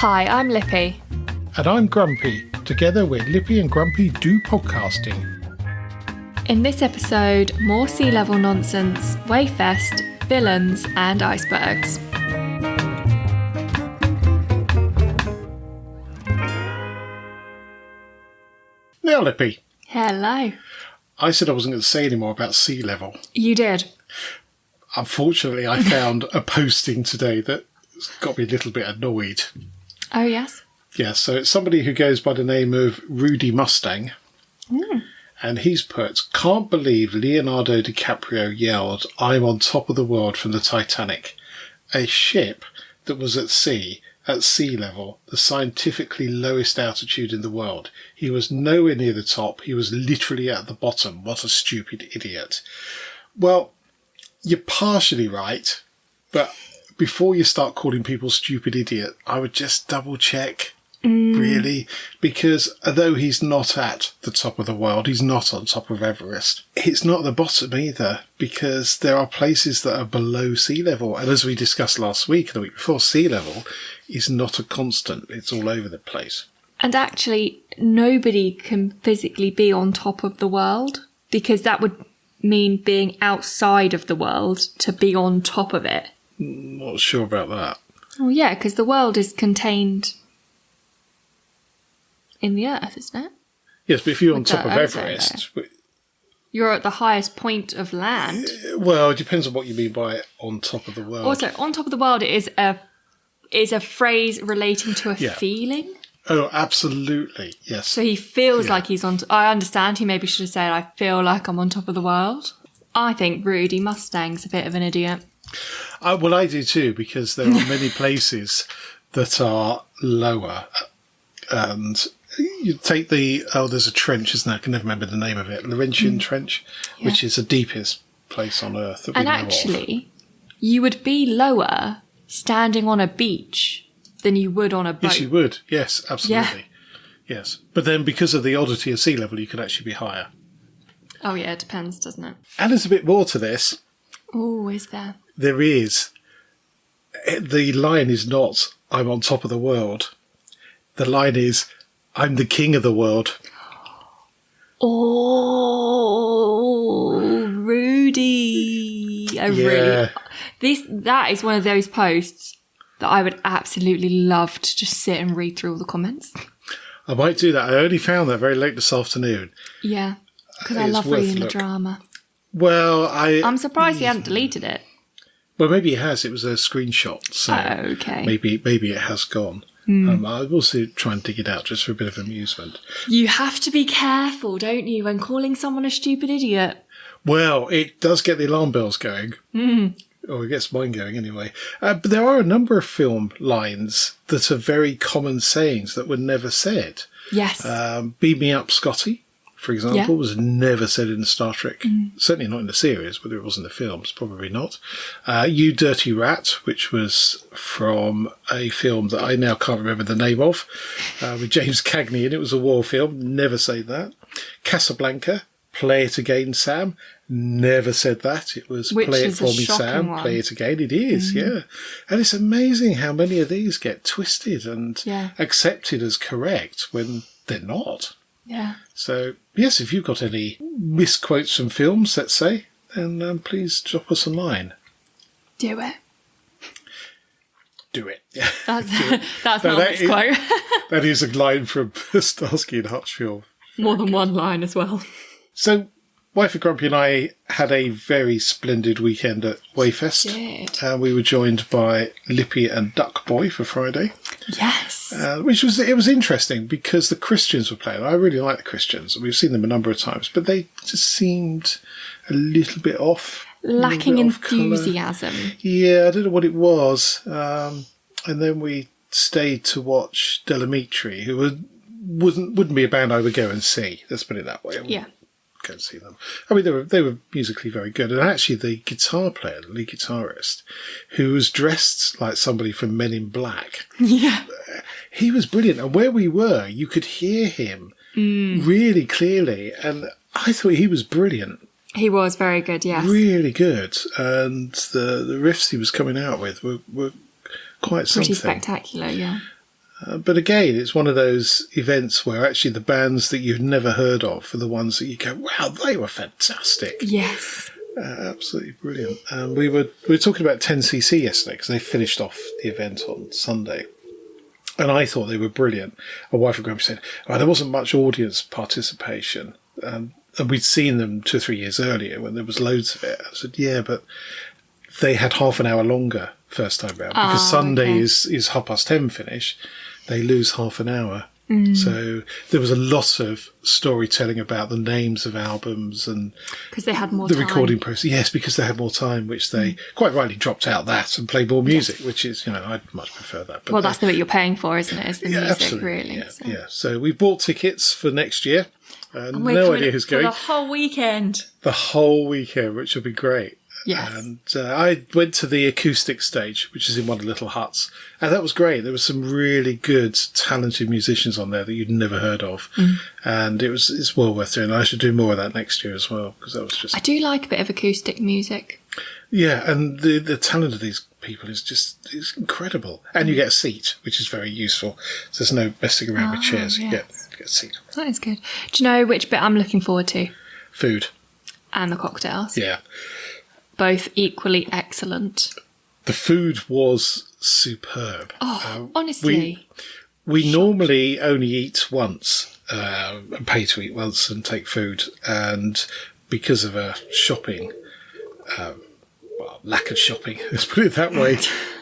Hi, I'm Lippy. And I'm Grumpy. Together we're Lippy and Grumpy Do Podcasting. In this episode, more sea level nonsense, Weyfest, villains and icebergs. Now, Lippy. Hello. I said I wasn't going to say any more about sea level. You did. Unfortunately, I found a posting today that got me a little bit annoyed. Oh, yes? Yeah, so it's somebody who goes by the name of Rudy Mustang. And he's put, can't believe Leonardo DiCaprio yelled, I'm on top of the world from the Titanic. A ship that was at sea level, the scientifically lowest altitude in the world. He was nowhere near the top. He was literally at the bottom. What a stupid idiot. Well, you're partially right, but before you start calling people stupid idiot, I would just double check, really, because although he's not at the top of the world, he's not on top of Everest. It's not the bottom either, because there are places that are below sea level. And as we discussed last week and the week before, sea level is not a constant. It's all over the place. And actually, nobody can physically be on top of the world, because that would mean being outside of the world to be on top of it. Not sure about that. Oh, yeah, because the world is contained in the earth, isn't it? Yes, but if you're on With top the of ozone Everest... You're at the highest point of land. Well, it depends on what you mean by on top of the world. Also, on top of the world is a phrase relating to a feeling. Oh, absolutely, yes. So he feels like he's on... I understand he maybe should have said, I feel like I'm on top of the world. I think Rudy Mustang's a bit of an idiot. Well, I do too, because there are many places that are lower. And you take there's a trench, isn't there? I can never remember the name of it. Laurentian Trench, which is the deepest place on Earth that we know of. And actually, you would be lower standing on a beach than you would on a boat. Yes, you would. Yes, absolutely. Yeah. Yes. But then because of the oddity of sea level, you could actually be higher. Oh, yeah, it depends, doesn't it? And there's a bit more to this. Oh, is there? There is. The line is not, I'm on top of the world. The line is, I'm the king of the world. Oh, Rudy. That is one of those posts that I would absolutely love to just sit and read through all the comments. I might do that. I only found that very late this afternoon. Yeah, because I love reading the drama. Well, I'm surprised he hadn't deleted it. Well, maybe he has. It was a screenshot. So okay. Maybe it has gone. I will also try and dig it out just for a bit of amusement. You have to be careful, don't you, when calling someone a stupid idiot? Well, it does get the alarm bells going. Or it gets mine going anyway. But there are a number of film lines that are very common sayings that were never said. Yes. Beam me up, Scotty, for example, was never said in Star Trek. Certainly not in the series, whether it was in the films, probably not. You Dirty Rat, which was from a film that I now can't remember the name of, with James Cagney in it. It was a war film, never say that. Casablanca, Play It Again, Sam, never said that. It was Play It For Me, Sam, one. Play It Again. It is, yeah. And it's amazing how many of these get twisted and accepted as correct when they're not. Yeah. So, yes, if you've got any misquotes from films, let's say, then please drop us a line. Do it. Do it. That's not a misquote. That is a line from Starsky and Hutch film. More than one line as well. So, Wife and Grumpy and I had a very splendid weekend at Weyfest. We were joined by Lippy and Duck Boy for Friday. Yes. Which was interesting because the Christians were playing. I really like the Christians. We've seen them a number of times, but they just seemed a little bit off. Lacking enthusiasm. Yeah, I don't know what it was. And then we stayed to watch Delamitri, who wouldn't be a band I would go and see. Let's put it that way. Yeah. Go and see them. I mean, they were musically very good. And actually, the guitar player, the lead guitarist, who was dressed like somebody from Men in Black, he was brilliant. And where we were, you could hear him really clearly. And I thought he was brilliant. He was very good, yes. Really good. And the riffs he was coming out with were quite something. Pretty spectacular, yeah. But again, it's one of those events where actually the bands that you've never heard of are the ones that you go, wow, they were fantastic. Yes. Absolutely brilliant. We were talking about 10cc yesterday because they finished off the event on Sunday. And I thought they were brilliant. My wife and Grumpy said, there wasn't much audience participation. And we'd seen them 2 or 3 years earlier when there was loads of it. I said, yeah, but they had half an hour longer first time round. Because Sunday is 10:30 finish. They lose half an hour. So there was a lot of storytelling about the names of albums and because they had more the time. recording process. Yes, because they had more time, which they quite rightly dropped out that and played more music, which is, I'd much prefer that. But that's the bit you're paying for, isn't it? Is the music, absolutely, really? Yeah. So we bought tickets for next year. And we're no idea who's going. The whole weekend. The whole weekend, which will be great. Yes. And I went to the acoustic stage, which is in one of the little huts. And that was great. There were some really good, talented musicians on there that you'd never heard of. And it's well worth doing. I should do more of that next year as well, because that was just... I do like a bit of acoustic music. Yeah, and the talent of these people is incredible. And you get a seat, which is very useful. So there's no messing around with chairs. You get a seat. That is good. Do you know which bit I'm looking forward to? Food. And the cocktails. Yeah. Both equally excellent. The food was superb. Honestly. We normally only eat once, and pay to eat once and take food. And because of a shopping, lack of shopping, let's put it that way,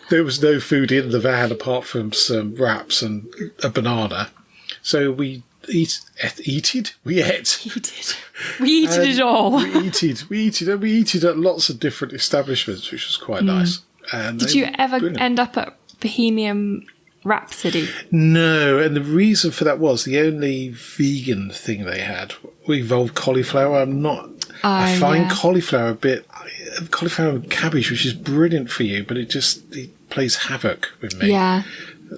there was no food in the van apart from some wraps and a banana. So we We ate. We eated it all. We eated at lots of different establishments, which was quite nice. And did you ever end up at Bohemian Rhapsody? No, and the reason for that was the only vegan thing they had involved cauliflower. I find cauliflower and cabbage, which is brilliant for you, but it plays havoc with me. Yeah.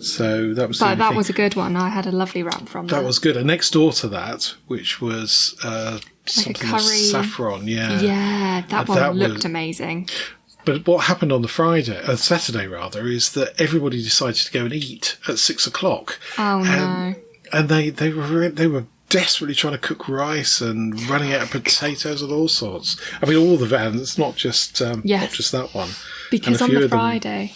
So that was. But that was a good one. I had a lovely wrap from that. That was good. And next door to that, which was something with saffron. Yeah. Yeah, that one looked amazing. But what happened on the Saturday rather, is that everybody decided to go and eat at 6:00. Oh no! And they were desperately trying to cook rice and running out of potatoes and all sorts. I mean, all the vans, not just that one. Because on the Friday,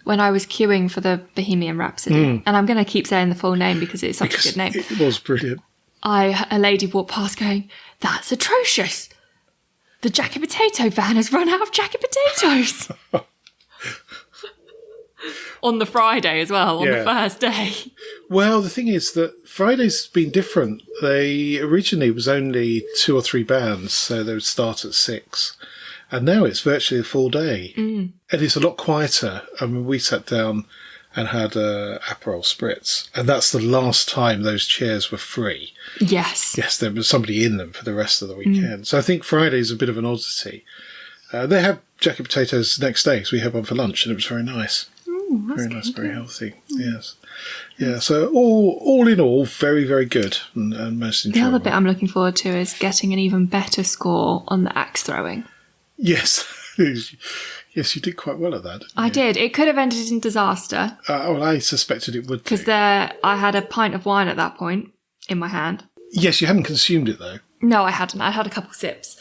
when I was queuing for the Bohemian Rhapsody, and I'm going to keep saying the full name because it's such a good name. It was brilliant. A lady walked past going, "That's atrocious. The jacket potato van has run out of jacket potatoes." On the Friday as well, on the first day. Well, the thing is that Friday's been different. They originally was only 2 or 3 bands, so they would start at 6. And now it's virtually a full day. And it's a lot quieter. I mean, we sat down and had Aperol Spritz, and that's the last time those chairs were free. Yes. Yes, there was somebody in them for the rest of the weekend. So I think Friday's a bit of an oddity. They had jacket potatoes next day, so we had one for lunch, and it was very nice. Very nice, very healthy. Yes. Yeah, so all in all, very, very good and most enjoyable. The other bit I'm looking forward to is getting an even better score on the axe throwing. Yes. Yes, you did quite well at that. I did. It could have ended in disaster. Well, I suspected it would. Because I had a pint of wine at that point in my hand. Yes, you hadn't consumed it, though. No, I hadn't. I had a couple sips.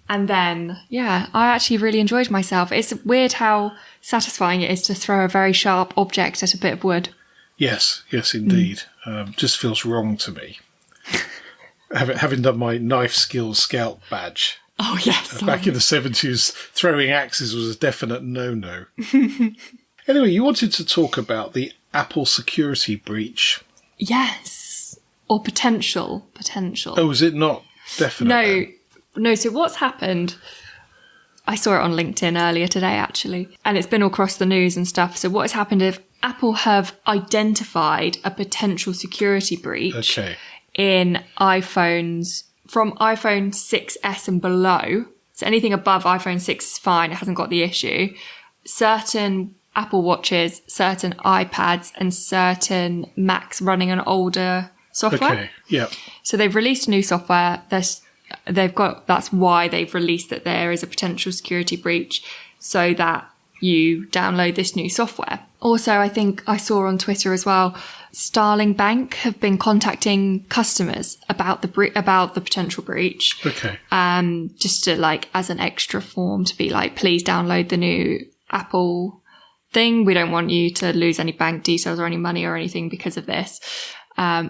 And then, I actually really enjoyed myself. It's weird how satisfying it is to throw a very sharp object at a bit of wood. Yes, indeed. Just feels wrong to me. Having done my knife skills scout badge. Oh, yes. Back in the 70s, throwing axes was a definite no-no. Anyway, you wanted to talk about the Apple security breach. Yes. Or potential. Oh, is it not definite? No, so what's happened, I saw it on LinkedIn earlier today, actually, and it's been all across the news and stuff. So what has happened is Apple have identified a potential security breach in iPhones from iPhone 6S and below. So anything above iPhone 6 is fine. It hasn't got the issue. Certain Apple Watches, certain iPads, and certain Macs running an older software. Okay, yeah. So they've released new software. That's why they've released that there is a potential security breach, so that you download this new software. Also, I think I saw on Twitter as well, Starling Bank have been contacting customers about the potential breach. Okay. Just to like, as an extra form to be like, please download the new Apple thing. We don't want you to lose any bank details or any money or anything because of this.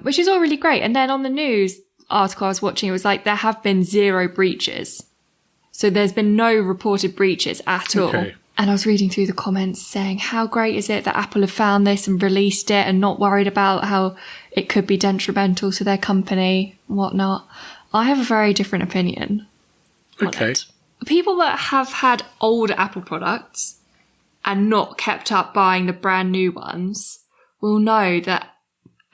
Which is all really great. And then on the news article I was watching, it was like, there have been 0 breaches. So there's been no reported breaches at all. Okay. And I was reading through the comments saying, how great is it that Apple have found this and released it and not worried about how it could be detrimental to their company and whatnot. I have a very different opinion on Okay. it. People that have had old Apple products and not kept up buying the brand new ones will know that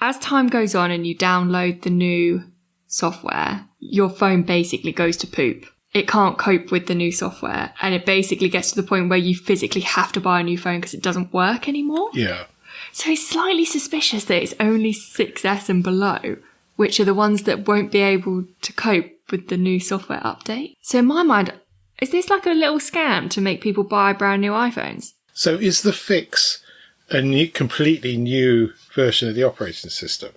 as time goes on and you download the new software, your phone basically goes to poop. It can't cope with the new software, and it basically gets to the point where you physically have to buy a new phone because it doesn't work anymore. Yeah. So it's slightly suspicious that it's only 6S and below, which are the ones that won't be able to cope with the new software update. So in my mind, is this like a little scam to make people buy brand new iPhones? So is the fix a completely new version of the operating system?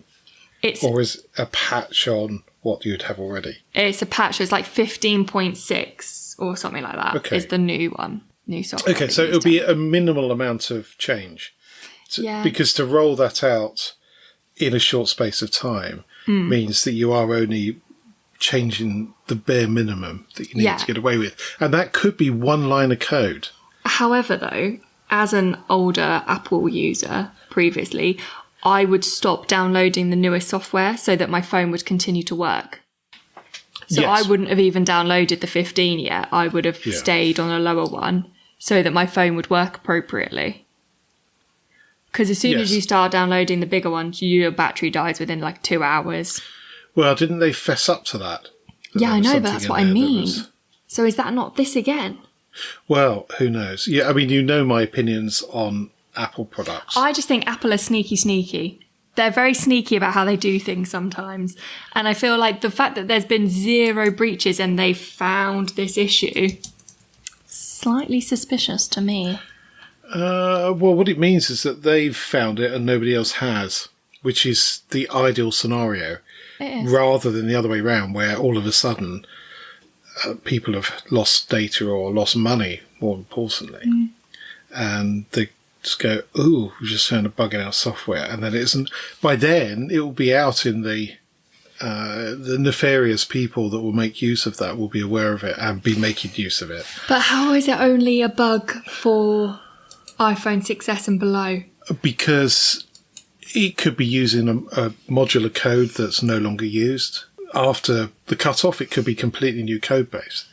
Or is a patch on what you'd have already? It's a patch. It's like 15.6 or something like that. Okay. Is the new one. New software. Okay, so it'll be a minimal amount of change. Yeah. Because to roll that out in a short space of time means that you are only changing the bare minimum that you need to get away with. And that could be one line of code. However, though, as an older Apple user previously, I would stop downloading the newest software so that my phone would continue to work. So Yes. I wouldn't have even downloaded the 15 yet. I would have stayed on a lower one so that my phone would work appropriately. Because as soon as you start downloading the bigger ones, your battery dies within like 2 hours. Well, didn't they fess up to that? Yeah, I know, but Something that's in what I there that mean. was- So is that not this again? Well, who knows? Yeah, I mean, you know my opinions on Apple products. I just think Apple are sneaky. They're very sneaky about how they do things sometimes. And I feel like the fact that there's been 0 breaches and they found this issue, slightly suspicious to me. Well, what it means is that they've found it and nobody else has, which is the ideal scenario, It is. rather than the other way around, where all of a sudden people have lost data or lost money, more importantly, and they just go, "Ooh, we just found a bug in our software," and then it isn't. By then, it will be out in the nefarious people that will make use of that will be aware of it and be making use of it. But how is it only a bug for iPhone 6S and below? Because it could be using a modular code that's no longer used. After the cut-off, it could be completely new code base.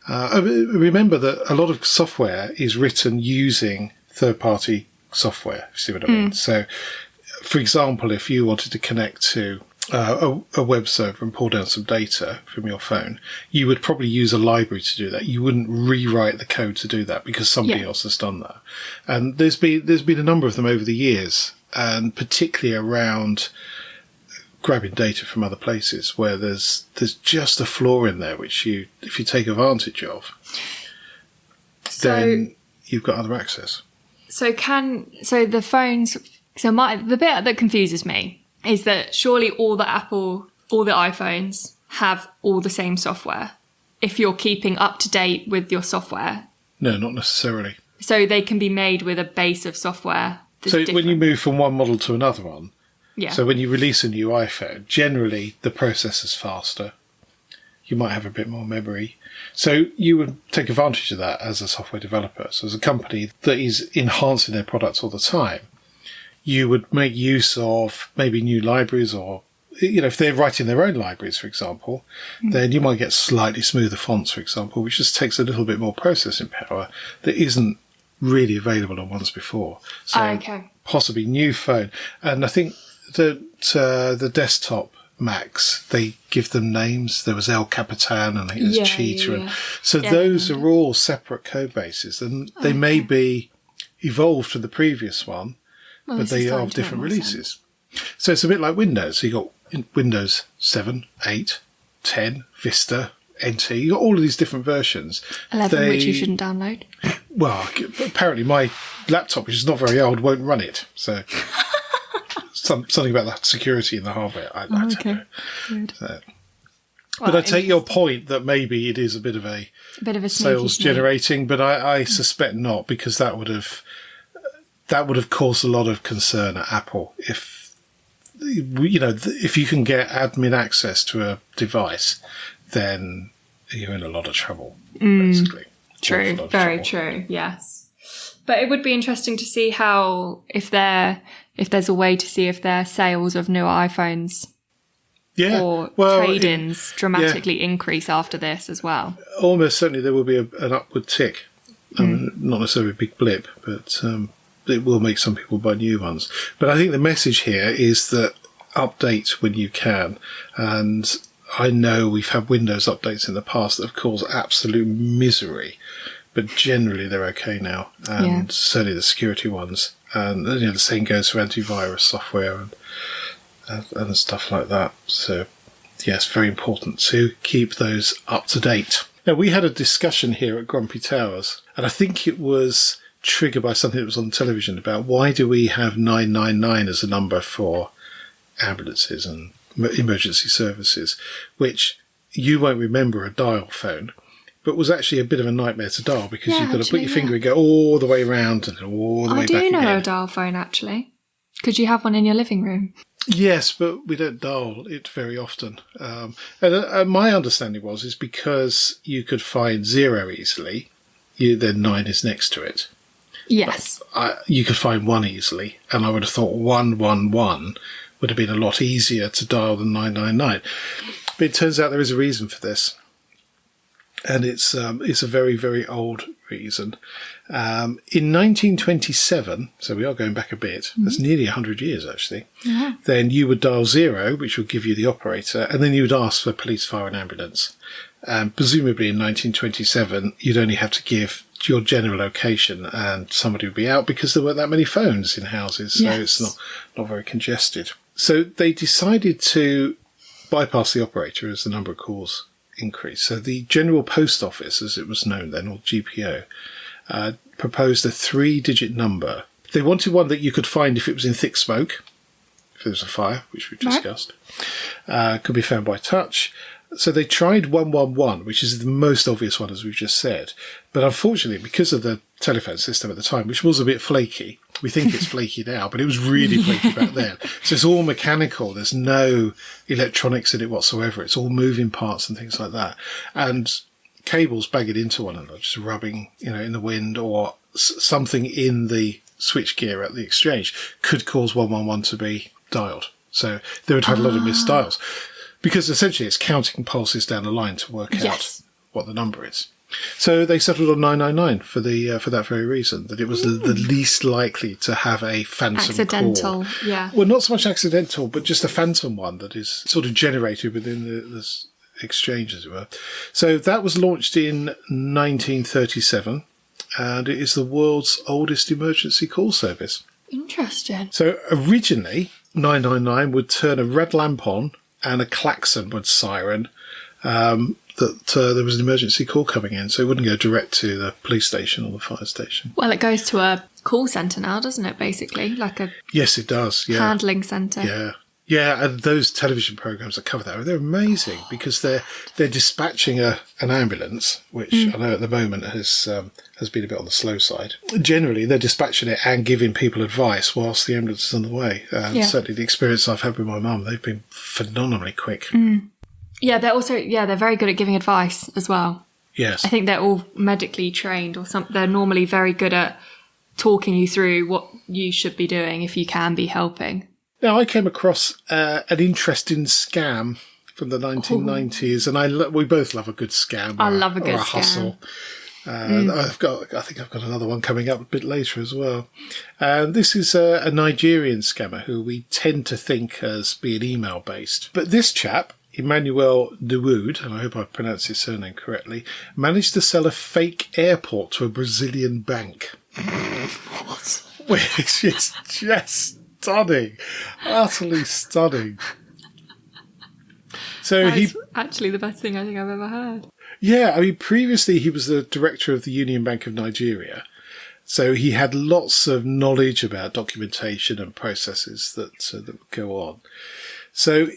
Remember that a lot of software is written using third-party software, if you see what I mean. So, for example, if you wanted to connect to a web server and pull down some data from your phone, you would probably use a library to do that. You wouldn't rewrite the code to do that because somebody else has done that. And there's been a number of them over the years, and particularly around grabbing data from other places where there's just a flaw in there which if you take advantage of, then you've got other access. The bit that confuses me is that surely all the iPhones have all the same software if you're keeping up to date with your software. No, not necessarily. So they can be made with a base of software that's So different. when you move from one model to another one, Yeah. so when you release a new iPhone, generally the processor's faster. You might have a bit more memory. So you would take advantage of that as a software developer. So as a company that is enhancing their products all the time, you would make use of maybe new libraries, or, if they're writing their own libraries, for example, then you might get slightly smoother fonts, for example, which just takes a little bit more processing power that isn't really available on ones before. So possibly new phone. And I think that the desktop Macs, they give them names. There was El Capitan and I think there's Cheetah. Yeah. So those are all separate code bases, and they may be evolved from the previous one, but they are different releases. So it's a bit like Windows. So you've got Windows 7, 8, 10, Vista, NT. You've got all of these different versions. 11, which you shouldn't download. Well, apparently my laptop, which is not very old, won't run it. So something about the security in the hardware. I don't know. Good. So, but I take your point that maybe it is a bit of a sales generating, but I suspect not, because that would have caused a lot of concern at Apple if you can get admin access to a device, then you're in a lot of trouble, basically. True, very true, yes. But it would be interesting to see how, if there's a way to see if their sales of newer iPhones or trade-ins dramatically increase after this as well. Almost certainly there will be an upward tick. Not necessarily a big blip, but it will make some people buy new ones. But I think the message here is that update when you can. And I know we've had Windows updates in the past that have caused absolute misery, but generally they're okay now. And certainly the security ones. And the same goes for antivirus software and stuff like that. So, yes, very important to keep those up to date. Now, we had a discussion here at Grumpy Towers, and I think it was triggered by something that was on television about why do we have 999 as a number for ambulances and emergency services, which you won't remember a dial phone, but was actually a bit of a nightmare to dial, because you've got to put your finger and go all the way around and then all the way back again. I do know a dial phone, actually. Could you have one in your living room? Yes, but we don't dial it very often. And my understanding is because you could find 0 easily, then 9 is next to it. Yes. You could find 1 easily, and I would have thought 111 would have been a lot easier to dial than 999. But it turns out there is a reason for this. And it's a very, very old reason. In 1927, so we are going back a bit, that's nearly 100 years actually, then you would dial 0, which would give you the operator, and then you would ask for police, fire and ambulance. Presumably in 1927, you'd only have to give your general location and somebody would be out, because there weren't that many phones in houses, so it's not very congested. So they decided to bypass the operator as the number of calls increased. So the General Post Office, as it was known then, or GPO, proposed a 3-digit number. They wanted one that you could find if it was in thick smoke, if there was a fire, which we've discussed. Could be found by touch. So they tried 111, which is the most obvious one, as we've just said. But unfortunately, because of the telephone system at the time, which was a bit flaky, we think it's flaky now, but it was really flaky back then. So it's all mechanical. There's no electronics in it whatsoever. It's all moving parts and things like that. And cables banging into one another, just rubbing, in the wind, or something in the switchgear at the exchange could cause 111 to be dialed. So they would have had a lot of missed dials. Because essentially it's counting pulses down the line to work out what the number is. So they settled on 999 for that very reason, that it was the least likely to have a phantom accidental call. Yeah. Well, not so much accidental, but just a phantom one that is sort of generated within the exchange, as it were. So that was launched in 1937, and it is the world's oldest emergency call service. Interesting. So originally, 999 would turn a red lamp on and a klaxon would siren that there was an emergency call coming in, so it wouldn't go direct to the police station or the fire station. Well, it goes to a call centre now, doesn't it, basically? Like a Yes, it does, handling centre. Yeah. Yeah, and those television programmes that cover that, they're amazing, because they're dispatching an ambulance, which I know at the moment has been a bit on the slow side. Generally, they're dispatching it and giving people advice whilst the ambulance is on the way. Certainly the experience I've had with my mum, they've been phenomenally quick. Yeah, they're very good at giving advice as well. Yes. I think they're all medically trained or something. They're normally very good at talking you through what you should be doing if you can be helping. Now, I came across an interesting scam from the 1990s, and we both love a good scam. I love a good or a scam. hustle. I think I've got another one coming up a bit later as well. This is a Nigerian scammer who we tend to think as being email-based. But this chap, Emmanuel Dawood, and I hope I pronounced his surname correctly, managed to sell a fake airport to a Brazilian bank. What? Which is just stunning. Utterly stunning. So That's actually the best thing I think I've ever heard. Yeah, I mean, previously he was the director of the Union Bank of Nigeria, So he had lots of knowledge about documentation and processes that would go on. So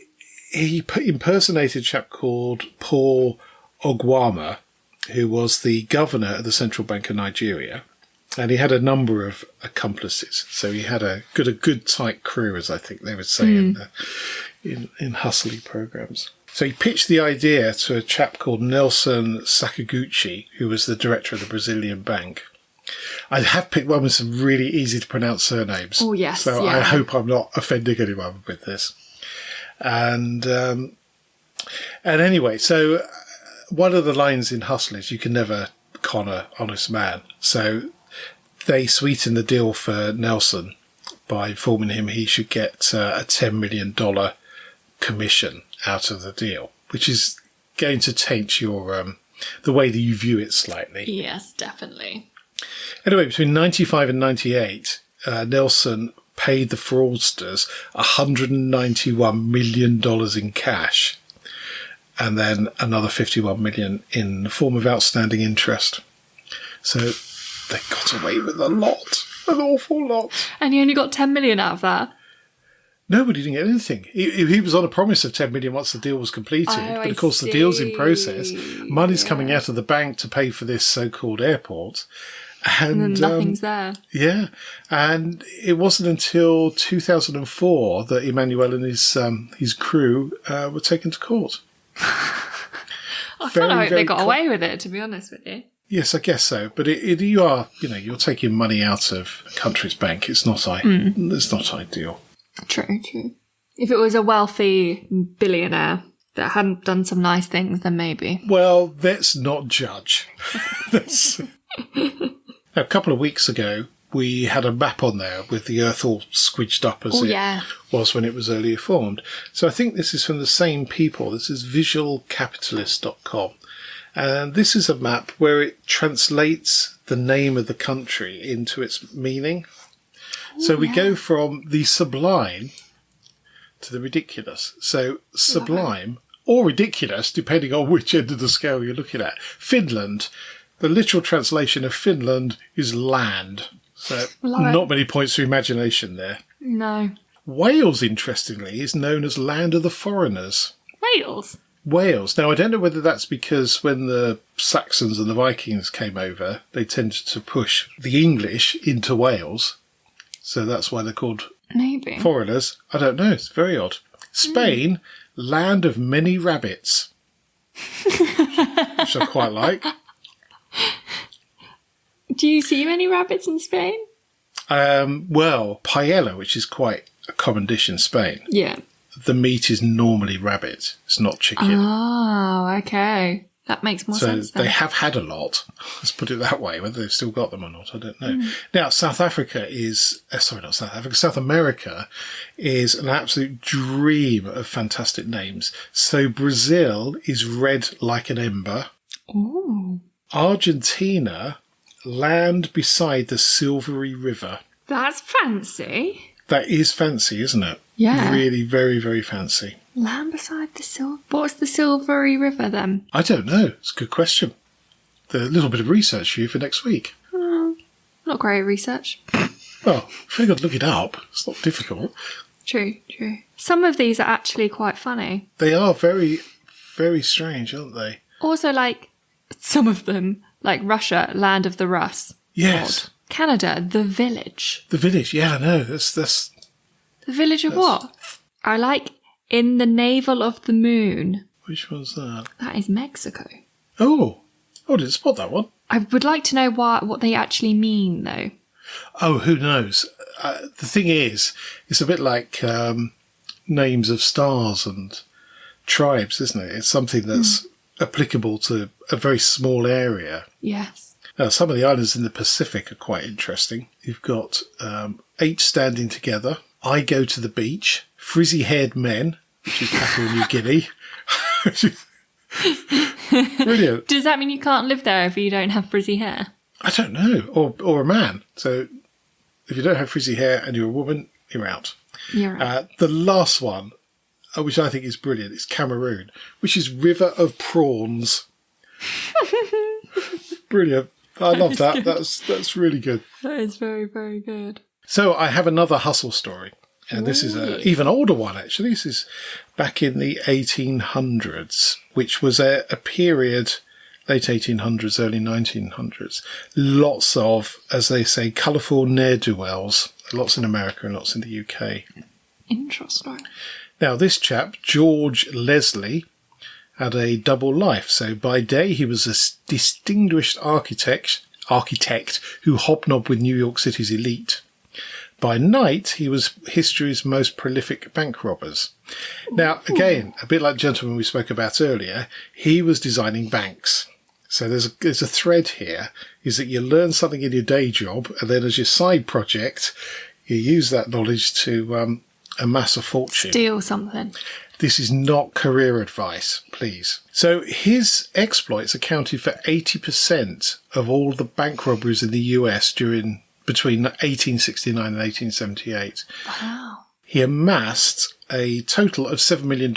he impersonated a chap called Paul Ogwama, who was the governor of the Central Bank of Nigeria. And he had a number of accomplices. So he had a good tight crew, as I think they would say in hustly programs. So he pitched the idea to a chap called Nelson Sakaguchi, who was the director of the Brazilian bank. I have picked one with some really easy to pronounce surnames. Oh, yes. So I hope I'm not offending anyone with this. And anyway, so one of the lines in Hustle is you can never con an honest man. So they sweetened the deal for Nelson by informing him he should get a $10 million commission out of the deal, which is going to taint your the way that you view it slightly. Yes, definitely. Anyway, between 95 and 98, Nelson paid the fraudsters $191 million in cash, and then another $51 million in the form of outstanding interest. So they got away with a lot, an awful lot. And he only got 10 million out of that? Nobody didn't get anything. He was on a promise of 10 million once the deal was completed. But of course, the deal's in process. Money's coming out of the bank to pay for this so-called airport. And then nothing's there. Yeah. And it wasn't until 2004 that Emmanuel and his crew were taken to court. I feel like they got away with it, to be honest with you. Yes, I guess so. But you're taking money out of a country's bank. It's not ideal. True. If it was a wealthy billionaire that hadn't done some nice things, then maybe. Well, let's not judge. A couple of weeks ago, we had a map on there with the Earth all squidged up as was when it was earlier formed. So I think this is from the same people. This is visualcapitalist.com. And this is a map where it translates the name of the country into its meaning. So we go from the sublime to the ridiculous. So sublime or ridiculous, depending on which end of the scale you're looking at. Finland, the literal translation of Finland is land. So not many points for imagination there. No. Wales, interestingly, is known as land of the foreigners. Wales. Now, I don't know whether that's because when the Saxons and the Vikings came over, they tended to push the English into Wales. So that's why they're called foreigners. I don't know. It's very odd. Spain, land of many rabbits. Which I quite like. Do you see many rabbits in Spain? Well, paella, which is quite a common dish in Spain. Yeah. The meat is normally rabbit. It's not chicken. Oh, okay. That makes more sense then. So they have had a lot. Let's put it that way. Whether they've still got them or not, I don't know. Now, South America is an absolute dream of fantastic names. So Brazil is red like an ember. Ooh. Argentina, land beside the silvery river. That's fancy. That is fancy, isn't it? Yeah. Really very, very fancy. Land beside the silver... What's the silvery river then? I don't know. It's a good question. A little bit of research for you for next week. Not great research. Well, if you got to look it up, it's not difficult. True. Some of these are actually quite funny. They are very, very strange, aren't they? Also, some of them, like Russia, land of the Russ. Yes. Odd. Canada, the village. The village, yeah, I know. That's the village of what? I like in the navel of the moon. Which one's that? That is Mexico. Oh, didn't spot that one. I would like to know what they actually mean, though. Oh, who knows? The thing is, it's a bit like names of stars and tribes, isn't it? It's something that's applicable to a very small area. Yes. Now, some of the islands in the Pacific are quite interesting. You've got 8 standing together. I go to the beach. Frizzy-haired men, which is Papua New Guinea. Brilliant. Does that mean you can't live there if you don't have frizzy hair? I don't know. Or a man. So if you don't have frizzy hair and you're a woman, you're out. You're out. The last one, which I think is brilliant, is Cameroon, which is River of Prawns. Brilliant. I love that. good. That's really good. That is very, very good. So I have another hustle story. And this is an even older one, actually. This is back in the 1800s, which was a period, late 1800s, early 1900s. Lots of, as they say, colourful ne'er-do-wells. Lots in America and lots in the UK. Interesting. Now, this chap, George Leslie, had a double life. So by day, he was a distinguished architect who hobnobbed with New York City's elite. By night, he was history's most prolific bank robbers. Now, again, a bit like the gentleman we spoke about earlier, he was designing banks. So there's a thread here, is that you learn something in your day job, and then as your side project, you use that knowledge to amass a fortune. Steal something. This is not career advice, please. So his exploits accounted for 80% of all the bank robberies in the US between 1869 and 1878. Wow. He amassed a total of $7 million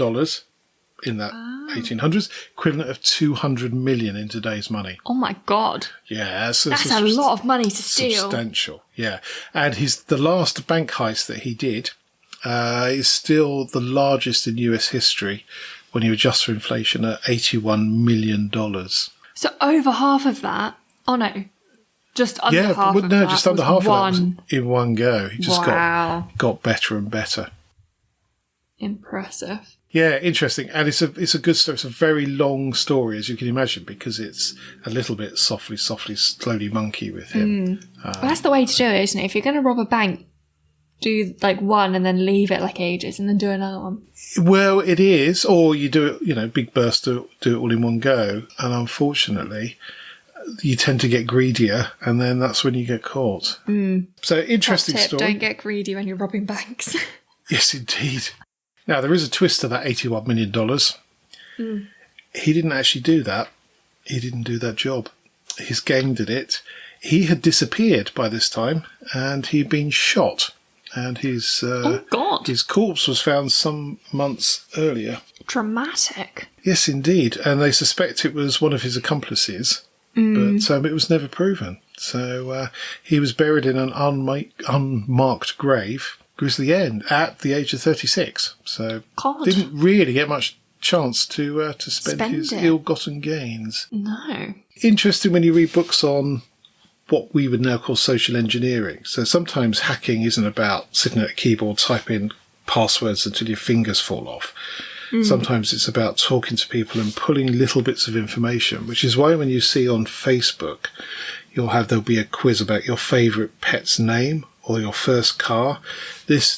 in that 1800s, equivalent of 200 million in today's money. Oh my God. Yeah, that's a lot of money to steal. Substantial, yeah. And the last bank heist that he did is still the largest in US history when you adjust for inflation at $81 million. So over half of that? Oh no. Just under half of that. Just under half of that was in one go. He just got better and better. Impressive. Yeah, interesting. And it's a good story. It's a very long story, as you can imagine, because it's a little bit softly, slowly monkey with him. Well, that's the way to do it, isn't it? If you're going to rob a bank, do like one and then leave it like ages and then do another one. Well, it is. Or you do it, big burst, do it all in one go. And unfortunately, you tend to get greedier, and then that's when you get caught. So, interesting story. Don't get greedy when you're robbing banks. Yes, indeed. Now, there is a twist to that $81 million. He didn't actually do that. He didn't do that job. His gang did it. He had disappeared by this time, and he'd been shot. And his corpse was found some months earlier. Dramatic. Yes, indeed. And they suspect it was one of his accomplices. But it was never proven. So he was buried in an unmarked grave, grisly end, at the age of 36. So didn't really get much chance to spend his ill-gotten gains. No. Interesting when you read books on what we would now call social engineering. So sometimes hacking isn't about sitting at a keyboard typing passwords until your fingers fall off. Sometimes it's about talking to people and pulling little bits of information, which is why when you see on Facebook, there'll be a quiz about your favourite pet's name or your first car.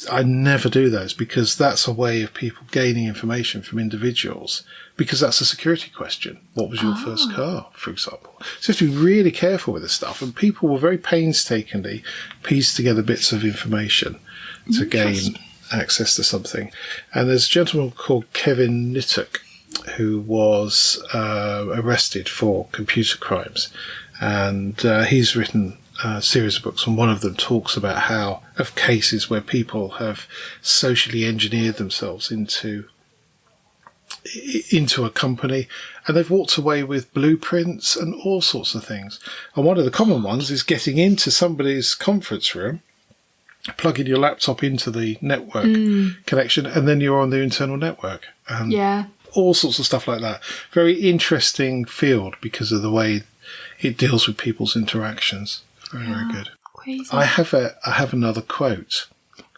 I never do those, because that's a way of people gaining information from individuals, because that's a security question. What was your first car, for example? So you have to be really careful with this stuff, and people will very painstakingly piece together bits of information to gain access to something. And there's a gentleman called Kevin Nittock who was arrested for computer crimes, and he's written a series of books, and one of them talks about of cases where people have socially engineered themselves into a company, and they've walked away with blueprints and all sorts of things. And one of the common ones is getting into somebody's conference room, plugging your laptop into the network connection, and then you're on the internal network. All sorts of stuff like that. Very interesting field because of the way it deals with people's interactions. Very good. Crazy. I have another quote.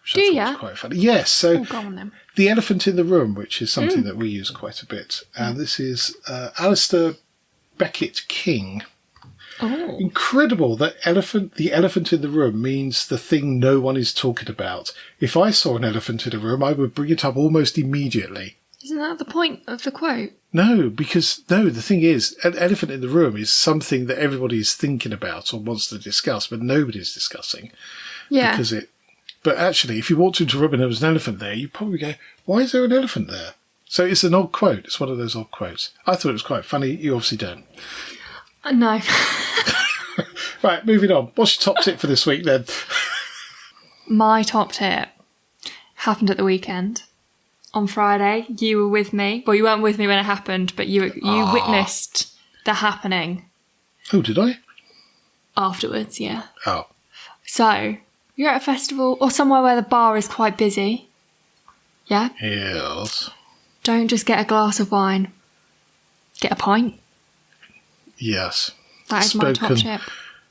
Which Do you? Quite funny. Yes. So go on then. The elephant in the room, which is something that we use quite a bit, and this is Alistair Beckett King. Oh. Incredible that the elephant in the room means the thing no one is talking about. If I saw an elephant in a room, I would bring it up almost immediately. Isn't that the point of the quote? No, the thing is, an elephant in the room is something that everybody is thinking about or wants to discuss, but nobody's discussing. Yeah. But actually, if you walked into a room and there was an elephant there, you'd probably go, why is there an elephant there? So it's an odd quote. It's one of those odd quotes. I thought it was quite funny. You obviously don't. No. Right, moving on. What's your top tip for this week then? My top tip happened at the weekend. On Friday, you were with me. Well, you weren't with me when it happened, but you witnessed the happening. Oh, did I? Afterwards, yeah. Oh. So, you're at a festival or somewhere where the bar is quite busy. Yeah? Yes. Don't just get a glass of wine. Get a pint. Yes. That is my top tip.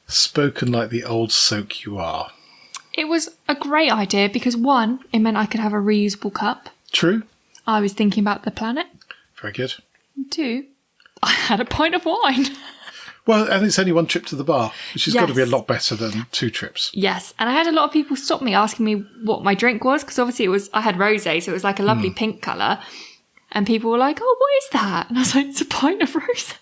Spoken like the old soak you are. It was a great idea because, one, it meant I could have a reusable cup. True. I was thinking about the planet. Very good. And two, I had a pint of wine. Well, and it's only one trip to the bar, which has got to be a Yes. lot better than 2 trips. Yes, and I had a lot of people stop me asking me what my drink was because obviously I had rosé, so it was like a lovely pink colour. And people were like, "Oh, what is that?" And I was like, "It's a pint of rosé."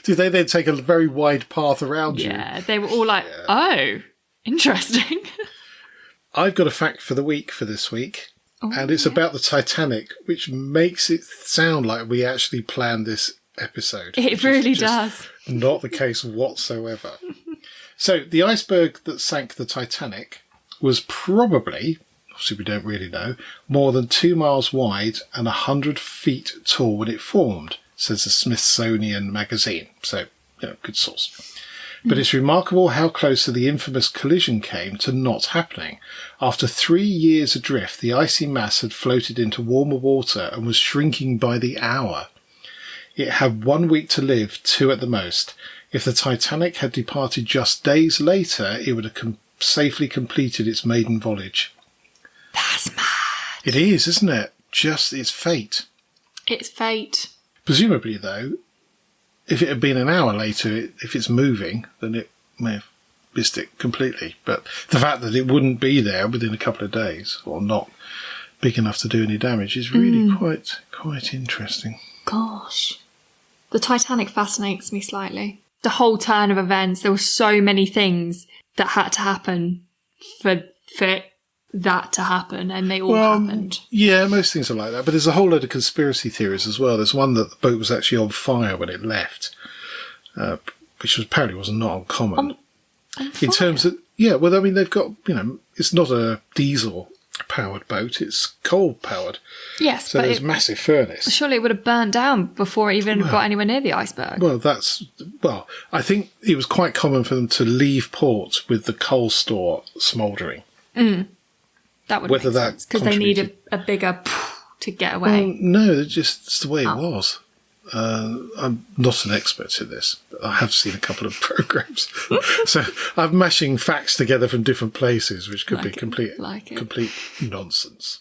Did they then take a very wide path around you? Yeah, they were all like, "Oh, interesting." I've got a fact for the week for this week, and it's about the Titanic, which makes it sound like we actually planned this episode. It really does. Not the case whatsoever. So, the iceberg that sank the Titanic was probably, obviously we don't really know, more than 2 miles wide and 100 feet tall when it formed, says the Smithsonian magazine. So, good source. But it's remarkable how close to the infamous collision came to not happening. After 3 years adrift, the icy mass had floated into warmer water and was shrinking by the hour. It had 1 week to live, 2 at the most. If the Titanic had departed just days later, it would have safely completed its maiden voyage. That's mad. It is, isn't it? Just its fate. It's fate. Presumably, though, if it had been an hour later, if it's moving, then it may have missed it completely. But the fact that it wouldn't be there within a couple of days, or not big enough to do any damage, is really quite interesting. Gosh. The Titanic fascinates me slightly. The whole turn of events, there were so many things that had to happen for that to happen, and they all happened. Yeah, most things are like that. But there's a whole load of conspiracy theories as well. There's one that the boat was actually on fire when it left, which apparently was not uncommon. In terms of, they've got, it's not a diesel-powered boat, it's coal-powered. Yes, so but there's massive furnace. Surely it would have burnt down before it even got anywhere near the iceberg. Well, I think it was quite common for them to leave port with the coal store smouldering. That would make sense, because they need a bigger to get away. Well, no, it's the way it was. I'm not an expert in this, but I have seen a couple of programs. So I'm mashing facts together from different places, which could be complete nonsense.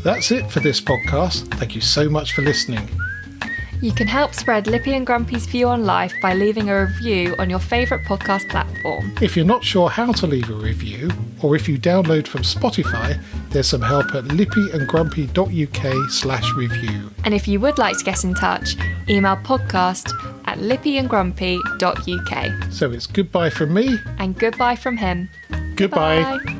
That's it for this podcast. Thank you so much for listening. You can help spread Lippy and Grumpy's view on life by leaving a review on your favourite podcast platform. If you're not sure how to leave a review, or if you download from Spotify, there's some help at lippyandgrumpy.uk/review. And if you would like to get in touch, email podcast@lippyandgrumpy.uk. So it's goodbye from me. And goodbye from him. Goodbye. Goodbye.